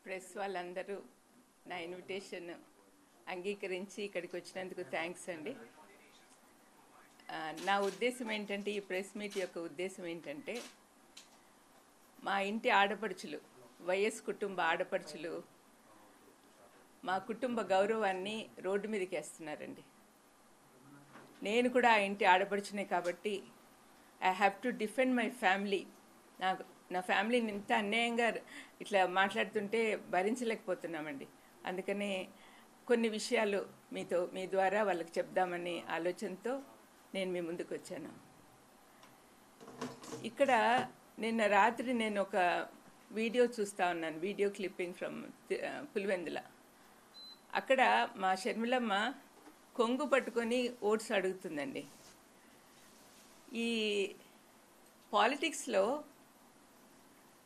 Press వాళ్ళందరూ నా invitation అంగీకరించి ఇక్కడికి వచ్చినందుకు థ్యాంక్స్ అండి. నా ఉద్దేశం ఏంటంటే, ఈ ప్రెస్ మీట్ యొక్క ఉద్దేశం ఏంటంటే, మా ఇంటి ఆడపడుచులు, వైఎస్ కుటుంబ ఆడపడుచులు మా కుటుంబ గౌరవాన్ని రోడ్డు మీదకి వేస్తున్నారండి. నేను కూడా ఆ ఇంటి ఆడపడుచునే కాబట్టి I have to defend my family. నా ఫ్యామిలీని ఇంత అన్యాయంగా ఇట్లా మాట్లాడుతుంటే భరించలేకపోతున్నామండి. అందుకనే కొన్ని విషయాలు మీ ద్వారా వాళ్ళకి చెప్దామని ఆలోచనతో నేను మీ ముందుకు వచ్చాను. ఇక్కడ నిన్న రాత్రి నేను ఒక వీడియో చూస్తూ ఉన్నాను, వీడియో క్లిప్పింగ్ ఫ్రమ్ పులివెందుల. అక్కడ మా షర్మిలమ్మ కొంగు పట్టుకొని ఓట్స్ అడుగుతుందండి. ఈ పాలిటిక్స్లో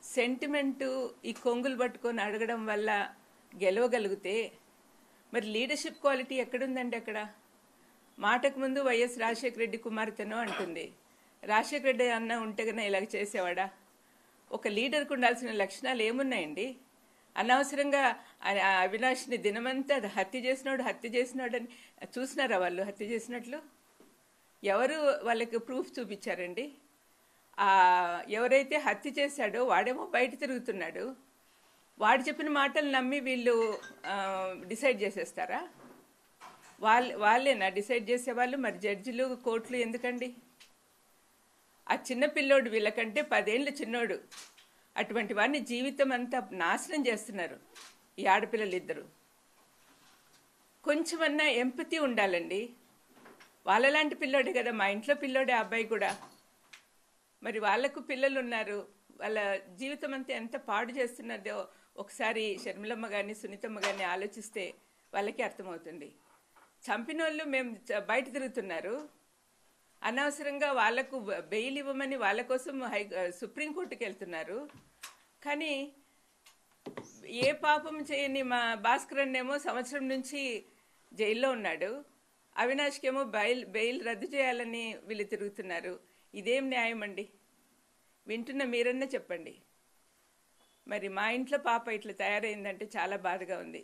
సెంటిమెంటు ఈ కొంగులు పట్టుకొని అడగడం వల్ల గెలవగలిగితే మరి లీడర్షిప్ క్వాలిటీ ఎక్కడుందండి? అక్కడ మాటకు ముందు వైఎస్ రాజశేఖర రెడ్డి కుమార్తెను అంటుంది. రాజశేఖర రెడ్డి అన్న ఉంటే కన్నా ఇలాగ చేసేవాడా? ఒక లీడర్కు ఉండాల్సిన లక్షణాలు ఏమున్నాయండి? అనవసరంగా అవినాష్ని దినమంతా హత్య చేసినాడని చూసినారా వాళ్ళు హత్య చేసినట్లు? ఎవరు వాళ్ళకి ప్రూఫ్ చూపించారండి? ఎవరైతే హత్య చేశాడో వాడేమో బయట తిరుగుతున్నాడు. వాడు చెప్పిన మాటలు నమ్మి వీళ్ళు డిసైడ్ చేసేస్తారా? వాళ్ళేనా డిసైడ్ చేసేవాళ్ళు? మరి జడ్జిలు, కోర్టులు ఎందుకండి? ఆ చిన్న పిల్లోడు వీళ్ళకంటే 10 ఏళ్ళు చిన్నోడు. అటువంటి వాడిని జీవితం అంతా నాశనం చేస్తున్నారు ఈ ఆడపిల్లలు ఇద్దరు. కొంచెమన్నా ఎంపతి ఉండాలండి. వాళ్ళలాంటి పిల్లోడే కదా, మా ఇంట్లో పిల్లోడే అబ్బాయి కూడా. మరి వాళ్లకు పిల్లలు ఉన్నారు, వాళ్ళ జీవితం అంతా ఎంత పాడు చేస్తున్నదో ఒకసారి షర్మిలమ్మ కానీ సునీతమ్మ కానీ ఆలోచిస్తే వాళ్ళకి అర్థమవుతుంది. చంపిన వాళ్ళు మేము బయట తిరుగుతున్నారు, అనవసరంగా వాళ్లకు బెయిల్ ఇవ్వమని వాళ్ళ కోసం సుప్రీంకోర్టుకి వెళ్తున్నారు. కానీ ఏ పాపం చేయని మా భాస్కరన్ ఏమో సంవత్సరం నుంచి జైల్లో ఉన్నాడు, అవినాష్కేమో బెయిల్ రద్దు చేయాలని వీళ్ళు తిరుగుతున్నారు. ఇదేం న్యాయం అండి? వింటున్న మీరన్నా చెప్పండి. మరి మా ఇంట్లో పాప ఇట్లా తయారైందంటే చాలా బాధగా ఉంది.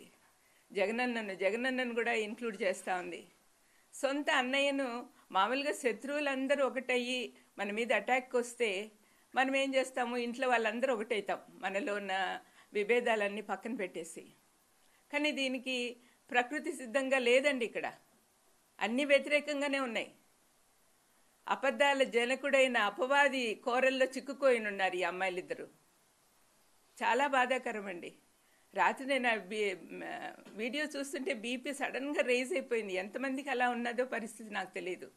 జగనన్నను కూడా ఇంక్లూడ్ చేస్తూ ఉంది. సొంత అన్నయ్యను మామూలుగా శత్రువులందరూ ఒకటయ్యి మన మీద అటాక్ వస్తే మనం ఏం చేస్తాము? ఇంట్లో వాళ్ళందరూ ఒకటవుతాం, మనలో ఉన్న విభేదాలన్నీ పక్కన పెట్టేసి. కానీ దీనికి ప్రకృతి సిద్ధంగా లేదండి. ఇక్కడ అన్ని వ్యతిరేకంగానే ఉన్నాయి. అబద్ధాల జనకుడైన అపవాది కోరల్లో చిక్కుకోయినున్నారు ఈ అమ్మాయిలిద్దరూ. చాలా బాధాకరం అండి. రాత్రి నేను వీడియో చూస్తుంటే బీపీ సడన్గా రేజ్ అయిపోయింది. ఎంతమందికి అలా ఉన్నదో పరిస్థితి నాకు తెలియదు.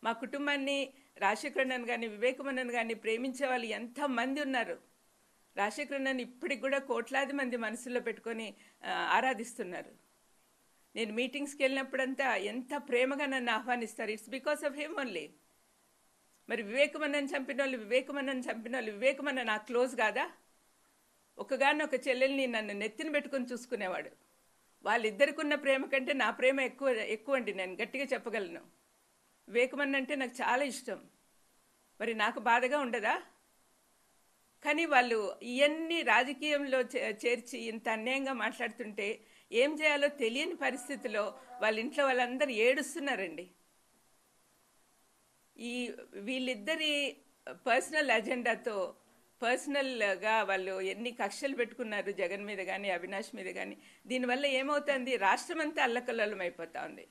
మా కుటుంబాన్ని రాజశేఖరన్నను కానీ వివేకమన్నను కానీ ప్రేమించే వాళ్ళు ఎంతమంది ఉన్నారు. రాజశేఖరన్నను ఇప్పటికి కూడా కోట్లాది మంది మనసులో పెట్టుకొని ఆరాధిస్తున్నారు. నేను మీటింగ్స్కి వెళ్ళినప్పుడంతా ఎంత ప్రేమగా నన్ను ఆహ్వానిస్తారు. It's because of him only. మరి వివేకమన్నను చంపిన వాళ్ళు వివేకమన్న నాకు క్లోజ్ కాదా? ఒకగానొక చెల్లెల్ని నన్ను నెత్తిన పెట్టుకొని చూసుకునేవాడు. వాళ్ళిద్దరికి ఉన్న ప్రేమ కంటే నా ప్రేమ ఎక్కువ అండి. నేను గట్టిగా చెప్పగలను. వివేకమన్న అంటే నాకు చాలా ఇష్టం. మరి నాకు బాధగా ఉండదా? కానీ వాళ్ళు ఇవన్నీ రాజకీయంలో చేర్చి ఇంత అన్యాయంగా మాట్లాడుతుంటే ఏం చేయాలో తెలియని పరిస్థితిలో వాళ్ళ ఇంట్లో వాళ్ళందరూ ఏడుస్తున్నారండి. వీళ్ళిద్దరి పర్సనల్ అజెండాతో పర్సనల్గా వాళ్ళు ఎన్ని కక్షలు పెట్టుకున్నారు జగన్ మీద కానీ అవినాష్ మీద కానీ. దీనివల్ల ఏమవుతుంది? రాష్ట్రం అంతా అల్లకల్లోలం అయిపోతా ఉంది.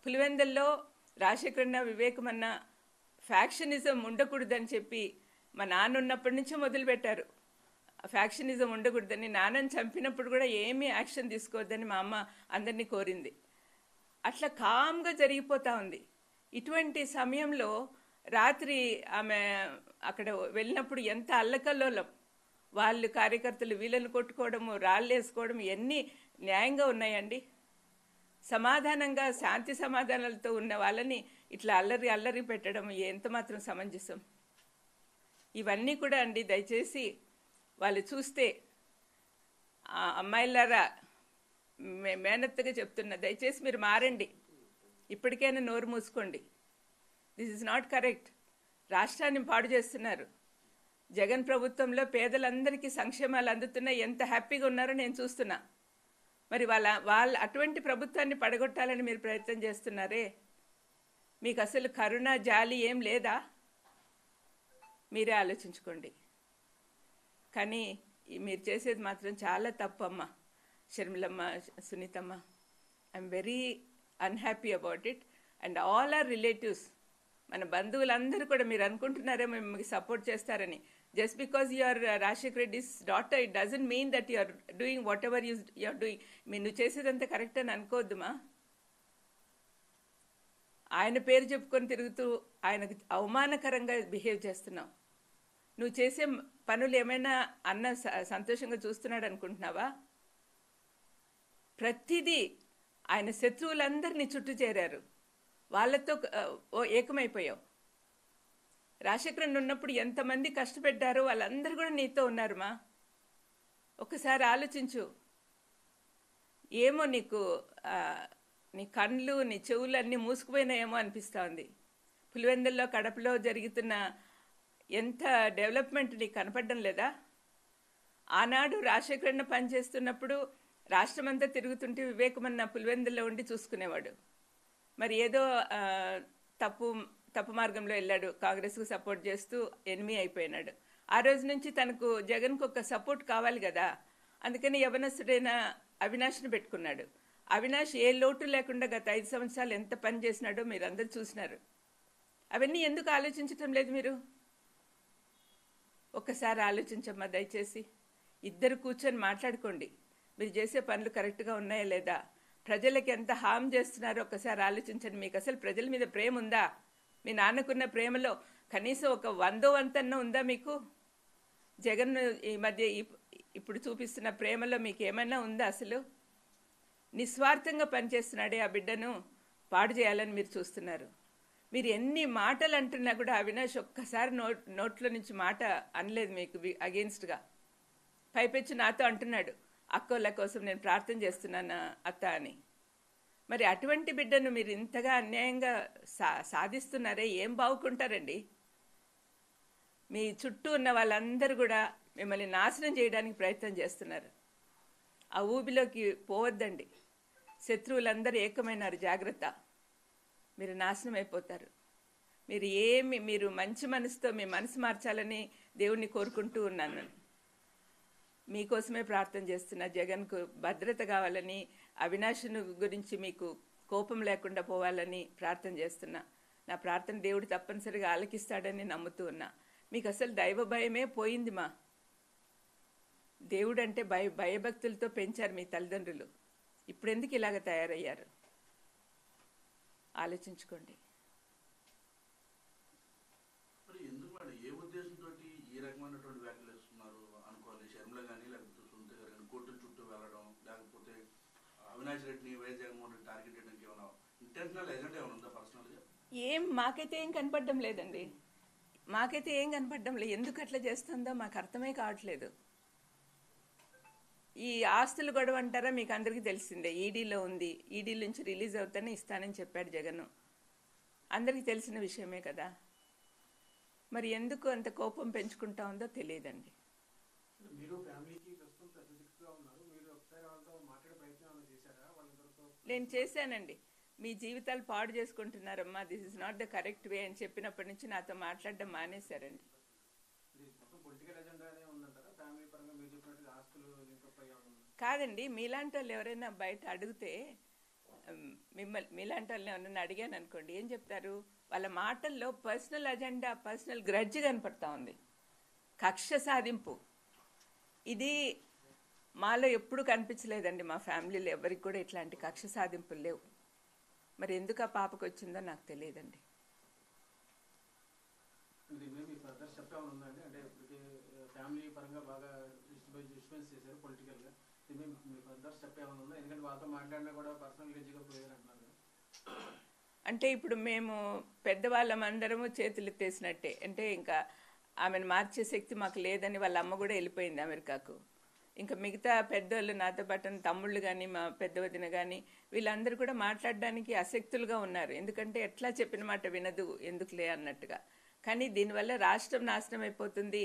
పులివెందుల్లో రాజశేఖరన్న వివేకమన్న ఫ్యాక్షనిజం ఉండకూడదని చెప్పి మా నాన్న ఉన్నప్పటి నుంచే మొదలుపెట్టారు. ఫ్యాక్షనిజం ఉండకూడదని. నాన్నని చంపినప్పుడు కూడా ఏమీ యాక్షన్ తీసుకోవద్దని మా అమ్మ అందరినీ కోరింది. అట్లా కామ్గా జరిగిపోతూ ఉంది. ఇటువంటి సమయంలో రాత్రి ఆమె అక్కడ వెళ్ళినప్పుడు ఎంత అల్లకల్లోలం. వాళ్ళు కార్యకర్తలు వీళ్ళని కొట్టుకోవడము, రాళ్ళు వేసుకోవడం ఎన్ని న్యాయంగా ఉన్నాయండి? సమాధానంగా శాంతి సమాధానాలతో ఉన్న వాళ్ళని ఇట్లా అల్లరి పెట్టడం ఎంత మాత్రం సమంజసం? ఇవన్నీ కూడా అండి దయచేసి వాళ్ళు చూస్తే, అమ్మాయిలారా మేనత్తగా చెప్తున్నా, దయచేసి మీరు మారండి. ఇప్పటికైనా నోరు మూసుకోండి. This is not correct. రాష్ట్రాన్ని పాడు చేస్తున్నారు. జగన్ ప్రభుత్వంలో పేదలందరికీ సంక్షేమాలు అందుతున్నాయి, ఎంత హ్యాపీగా ఉన్నారో నేను చూస్తున్నా. మరి వాళ్ళ అటువంటి ప్రభుత్వాన్ని పడగొట్టాలని మీరు ప్రయత్నం చేస్తున్నారే. మీకు అసలు కరుణ జాలి ఏం లేదా? మీరే ఆలోచించుకోండి. కానీ మీరు చేసేది మాత్రం చాలా తప్పమ్మ. షర్మిలమ్మ, సునీతమ్మ, I'm very unhappy about it. And all our relatives, మన బంధువులందరూ కూడా మీరు అనుకుంటున్నారే మేము మీకు సపోర్ట్ చేస్తారని. Just because you are Rajasekhar Reddy's daughter, it doesn't mean that you are doing whatever you are doing. నువ్వు చేసేదంతా కరెక్ట్ అని అనుకోవద్దుమా. ఆయన పేరు చెప్పుకొని తిరుగుతూ ఆయనకు అవమానకరంగా బిహేవ్ చేస్తున్నావు. నువ్వు చేసే పనులు ఏమైనా అన్న సంతోషంగా చూస్తున్నాడు అనుకుంటున్నావా? ప్రతిదీ ఆయన శత్రువులందరినీ చుట్టూ చేరారు, వాళ్ళతో ఏకమైపోయావు. రాజశేఖరన్ ఉన్నప్పుడు ఎంతమంది కష్టపెట్టారో వాళ్ళందరూ కూడా నీతో ఉన్నారుమా. ఒకసారి ఆలోచించు. ఏమో నీకు నీ కళ్ళు నీ చెవులు అన్నీ మూసుకుపోయినాయేమో అనిపిస్తూ ఉంది. పులివెందుల్లో కడపలో జరుగుతున్న ఎంత డెవలప్మెంట్ నీకు కనపడడం లేదా? ఆనాడు రాజశేఖరన్న పనిచేస్తున్నప్పుడు రాష్ట్రమంతా తిరుగుతుంటే వివేకమన్న పులివెందుల్లో ఉండి చూసుకునేవాడు. మరి ఏదో తప్పు మార్గంలో వెళ్ళాడు, కాంగ్రెస్కు సపోర్ట్ చేస్తూ ఎనిమి అయిపోయినాడు. ఆ రోజు నుంచి తనకు జగన్కు ఒక సపోర్ట్ కావాలి కదా, అందుకని యవనస్తుడైన అవినాష్ని పెట్టుకున్నాడు. అవినాష్ ఏ లోటు లేకుండా గత 5 సంవత్సరాలు ఎంత పని చేసినాడో మీరు అందరూ చూసినారు. అవన్నీ ఎందుకు ఆలోచించటం లేదు మీరు? ఒక్కసారి ఆలోచించమ్మా దయచేసి. ఇద్దరు కూర్చొని మాట్లాడుకోండి, మీరు చేసే పనులు కరెక్ట్గా ఉన్నాయా లేదా, ప్రజలకి ఎంత హామ్ చేస్తున్నారో ఒక్కసారి ఆలోచించండి. మీకు అసలు ప్రజల మీద ప్రేమ ఉందా? మీ నాన్నకున్న ప్రేమలో కనీసం ఒక 100వ వంతన్న ఉందా మీకు? జగన్ ఈ మధ్య ఇప్పుడు చూపిస్తున్న ప్రేమలో మీకు ఏమైనా ఉందా? అసలు నిస్వార్థంగా పనిచేస్తున్నాడే ఆ బిడ్డను పాడు చేయాలని మీరు చూస్తున్నారు. మీరు ఎన్ని మాటలు అంటున్నా కూడా అవినాష్ ఒక్కసారి నోట్లో నుంచి మాట అనలేదు మీకు అగెయిన్స్ట్గా. పైపెచ్చు నాతో అంటున్నాడు, అక్కోళ్ళ కోసం నేను ప్రార్థన చేస్తున్నాను అత్త అని. మరి అటువంటి బిడ్డను మీరు ఇంతగా అన్యాయంగా సాధిస్తున్నారే, ఏం బాగుకుంటారండి? మీ చుట్టూ ఉన్న వాళ్ళందరూ కూడా మిమ్మల్ని నాశనం చేయడానికి ప్రయత్నం చేస్తున్నారు. ఆ ఊబిలోకి పోవద్దండి. శత్రువులందరూ ఏకమైనారు, జాగ్రత్త. మీరు నాశనం అయిపోతారు. మీరు మంచి మనసుతో మీ మనసు మార్చాలని దేవుణ్ణి కోరుకుంటూ ఉన్నాను. మీకోసమే ప్రార్థన చేస్తున్నా. జగన్కు భద్రత కావాలని, అవినాష్ను గురించి మీకు కోపం లేకుండా పోవాలని ప్రార్థన చేస్తున్నా. నా ప్రార్థన దేవుడు తప్పనిసరిగా ఆలకిస్తాడని నమ్ముతూ ఉన్నా. మీకు అసలు దైవ భయమే పోయింది మా. దేవుడు అంటే భయభక్తులతో పెంచారు మీ తల్లిదండ్రులు. ఇప్పుడెందుకు ఇలాగ తయారయ్యారు? ఆలోచించుకోండి. ఏ ఉద్దేశంతో ఈ రకమైనటువంటి వ్యాఖ్యలు ఇస్తున్నారు అనుకోవాలి? షర్మిల కానీ లేకపోతే సునీత గారు కానీ కోర్టుల చుట్టూ వెళ్ళడం, లేకపోతే అవినాష్ రెడ్డిని వైఎస్ జగన్మోహన్ రెడ్డి టార్గెట్ చేయడానికి ఏమైనా ఇంటెన్షనల్ ఎజెండా ఏమైనా ఉందా పర్సనల్గా? మాకైతే ఏం కనపడడం లేదండి. ఎందుకు అట్లా చేస్తుందో మాకు అర్థమే కావట్లేదు. ఈ ఆస్తులు గొడవ అంటారా, మీకు అందరికీ తెలిసిందే. ఈడీలో ఉంది, ఈడీ నుంచి రిలీజ్ అవుతానే ఇస్తానని చెప్పాడు జగన్. అందరికీ తెలిసిన విషయమే కదా. మరి ఎందుకు అంత కోపం పెంచుకుంటా ఉందో తెలియదండి. నేను చేశానండి. మీ జీవితాలు పాడు చేసుకుంటున్నారమ్మా, this is not the correct way అని చెప్పినప్పటి నుంచి నాతో మాట్లాడడం మానేశారండి. కాదండి, మీలాంటి వాళ్ళు ఎవరైనా బయట అడిగితే, మీలాంటి వాళ్ళని ఎవరైనా అడిగాను అనుకోండి, ఏం చెప్తారు? వాళ్ళ మాటల్లో పర్సనల్ అజెండా, పర్సనల్ గ్రడ్జ్ కనపడతా ఉంది, కక్ష సాధింపు. ఇది మాలో ఎప్పుడు కనిపించలేదండి. మా ఫ్యామిలీలో ఎవరికి కూడా ఇట్లాంటి కక్ష సాధింపులు లేవు. మరి ఎందుకు ఆ పాపకు వచ్చిందో నాకు తెలియదండి. అంటే ఇప్పుడు మేము పెద్దవాళ్ళం అందరము చేతులు ఎత్తేసినట్టే. అంటే ఇంకా ఆమెను మార్చే శక్తి మాకు లేదని వాళ్ళ అమ్మ కూడా వెళ్ళిపోయింది అమెరికాకు. ఇంకా మిగతా పెద్దోళ్ళు, నాతో పాటు తమ్ముళ్ళు కానీ మా పెద్ద వదిన కానీ వీళ్ళందరూ కూడా మాట్లాడడానికి అశక్తులుగా ఉన్నారు. ఎందుకంటే ఎట్లా చెప్పిన మాట వినదు, ఎందుకులే అన్నట్టుగా. కానీ దీనివల్ల రాష్ట్రం నాశనం అయిపోతుంది,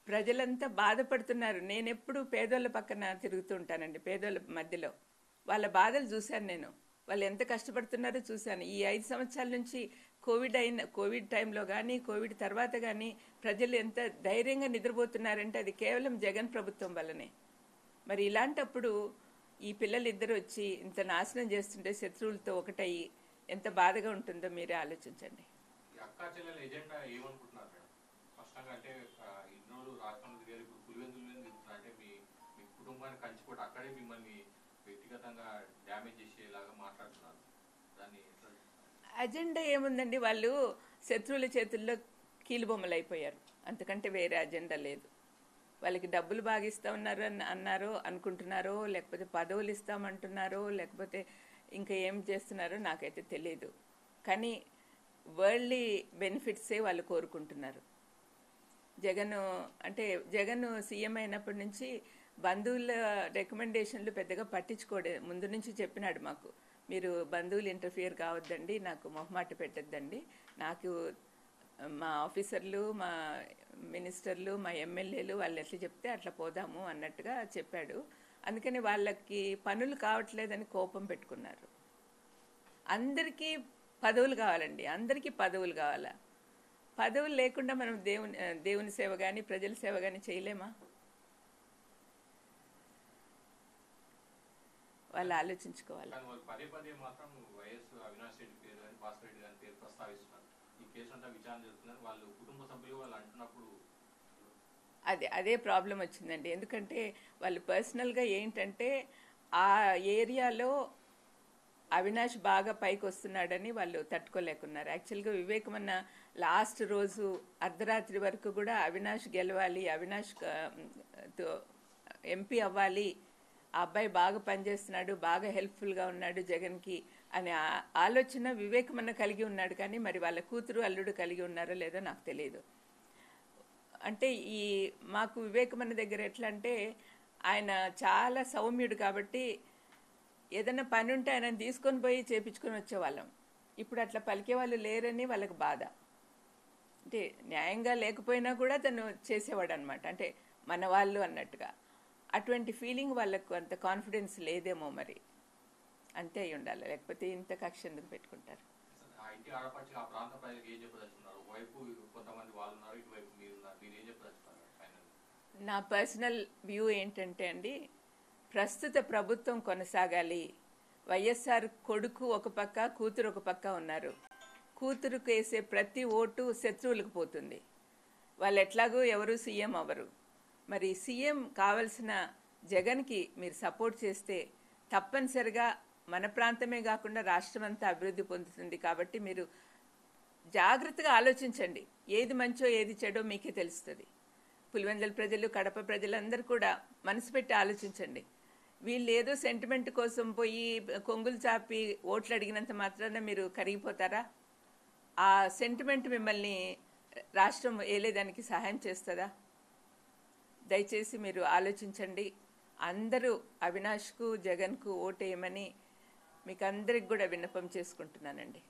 ప్రజలంతా బాధపడుతున్నారు. నేనెప్పుడు పేదోళ్ళ పక్కన తిరుగుతూ ఉంటానండి, పేదోళ్ళ మధ్యలో. వాళ్ళ బాధలు చూశాను నేను. వాళ్ళు ఎంత కష్టపడుతున్నారో చూశాను. ఈ 5 సంవత్సరాల నుంచి కోవిడ్ టైంలో కానీ, కోవిడ్ తర్వాత కానీ ప్రజలు ఎంత ధైర్యంగా నిద్రపోతున్నారంటే అది కేవలం జగన్ ప్రభుత్వం వల్లనే. మరి ఇలాంటప్పుడు ఈ పిల్లలు ఇద్దరు వచ్చి ఇంత నాశనం చేస్తుంటే శత్రువులతో ఒకటయ్యి ఎంత బాధగా ఉంటుందో మీరే ఆలోచించండి. ఈ అక్కా చెల్లెల ఎజెండా ఏమనుకుంటున్నారు మేడం? స్పష్టంగా అంటే ఇన్నోరు రాష్ట్రంలో తిరిగారు, ఇప్పుడు పులివెందుల మీద తిరుగుతున్నారు. అంటే మీ కుటుంబాన్ని కంచిపోటు అక్కడే మిమ్మల్ని వ్యక్తిగతంగా డ్యామేజ్ చేసేలాగా మాట్లాడుతున్నారు. దాన్ని అజెండా ఏముందండి? వాళ్ళు శత్రువుల చేతుల్లో కీలుబొమ్మలు అయిపోయారు. అంతకంటే వేరే అజెండా లేదు. వాళ్ళకి డబ్బులు బాగా ఇస్తా ఉన్నారు అన్నారో అనుకుంటున్నారో, లేకపోతే పదవులు ఇస్తామంటున్నారో, లేకపోతే ఇంకా ఏం చేస్తున్నారో నాకైతే తెలియదు. కానీ వరల్డ్లీ బెనిఫిట్సే వాళ్ళు కోరుకుంటున్నారు. జగన్ సీఎం అయినప్పటి నుంచి బంధువుల రికమెండేషన్లు పెద్దగా పట్టించుకోడే. ముందు నుంచి చెప్పినాడు మాకు, మీరు బంధువులు ఇంటర్ఫియర్ కావద్దండి, నాకు మొహమాట పెట్టద్దండి, నాకు మా ఆఫీసర్లు, మా మినిస్టర్లు, మా ఎమ్మెల్యేలు వాళ్ళు ఎట్లా చెప్తే అట్లా పోదాము అన్నట్టుగా చెప్పాడు. అందుకని వాళ్ళకి పనులు కావట్లేదని కోపం పెట్టుకున్నారు. అందరికీ పదవులు కావాలండి, అందరికీ పదవులు కావాలా? పదవులు లేకుండా మనం దేవుని సేవ కానీ ప్రజల సేవ కానీ చేయలేమా? వాళ్ళు ఆలోచించుకోవాలి. పదే పదే మాత్రం వైఎస్ అవినాష్ రెడ్డి పేరు కానీ భాస్కర్ రెడ్డి గారి పేరు ప్రస్తావిస్తున్నారు. ఈ కేసు అంతా విచారణ జరుగుతున్నారు. వాళ్ళు కుటుంబ సభ్యులు వాళ్ళు అంటున్నప్పుడు అదే ప్రాబ్లం వచ్చిందండి. ఎందుకంటే వాళ్ళు పర్సనల్గా ఏంటంటే ఆ ఏరియాలో అవినాష్ బాగా పైకి వస్తున్నాడని వాళ్ళు తట్టుకోలేకున్నారు. యాక్చువల్గా వివేకమన్న లాస్ట్ రోజు అర్ధరాత్రి వరకు కూడా అవినాష్ గెలవాలి, అవినాష్ ఎంపీ అవ్వాలి, ఆ అబ్బాయి బాగా పనిచేస్తున్నాడు, బాగా హెల్ప్ఫుల్గా ఉన్నాడు జగన్కి అనే ఆలోచన వివేకమన్న కలిగి ఉన్నాడు. కానీ మరి వాళ్ళ కూతురు అల్లుడు కలిగి ఉన్నారో లేదో నాకు తెలియదు. అంటే మాకు వివేకమన్న దగ్గర ఎట్లా అంటే ఆయన చాలా సౌమ్యుడు కాబట్టి ఏదైనా పని ఉంటే ఆయన తీసుకొని పోయి చేపించుకొని వచ్చేవాళ్ళం. ఇప్పుడు అట్లా పలికే వాళ్ళు లేరని వాళ్ళకి బాధ. అంటే న్యాయంగా లేకపోయినా కూడా తను చేసేవాడు అనమాట, అంటే మన వాళ్ళు అన్నట్టుగా. అటువంటి ఫీలింగ్ వాళ్ళకు అంత కాన్ఫిడెన్స్ లేదేమో, మరి అంతే అయి ఉండాలి, లేకపోతే ఇంత కక్ష ఎందుకు పెట్టుకుంటారు? ఇంటి ఆడపడిచి ఆ ప్రాంత ప్రజలకు ఏం చెప్పదలుచుకున్నారు? ఒకవైపు కొంతమంది వాళ్ళు ఉన్నారు, ఇటువైపు మీరు ఉన్నారు, మీరు ఏం చెప్పదలుచుకున్నారు? నా పర్సనల్ వ్యూ ఏంటంటే అండి, ప్రస్తుత ప్రభుత్వం కొనసాగాలి. వైఎస్ఆర్ కొడుకు ఒక పక్క, కూతురు ఒక పక్క ఉన్నారు. కూతురుకు వేసే ప్రతి ఓటు శత్రువులకు పోతుంది. వాళ్ళు ఎట్లాగో ఎవరు సీఎం అవ్వరు. మరి సీఎం కావలసిన జగన్కి మీరు సపోర్ట్ చేస్తే తప్పనిసరిగా మన ప్రాంతమే కాకుండా రాష్ట్రం అంతా అభివృద్ధి పొందుతుంది. కాబట్టి మీరు జాగ్రత్తగా ఆలోచించండి, ఏది మంచో ఏది చెడో మీకే తెలుస్తుంది. పులివెందుల ప్రజలు, కడప ప్రజలందరూ కూడా మనసు పెట్టి ఆలోచించండి. వీళ్ళు ఏదో సెంటిమెంట్ కోసం పోయి కొంగులు చాపి ఓట్లు అడిగినంత మాత్రాన మీరు కరిగిపోతారా? ఆ సెంటిమెంట్ మిమ్మల్ని రాష్ట్రం ఏలేదానికి సహాయం చేస్తుందా? దయచేసి మీరు ఆలోచించండి. అందరూ అవినాష్కు, జగన్కు ఓటేయమని మీకు అందరికి కూడా విన్నపం చేసుకుంటున్నానండి.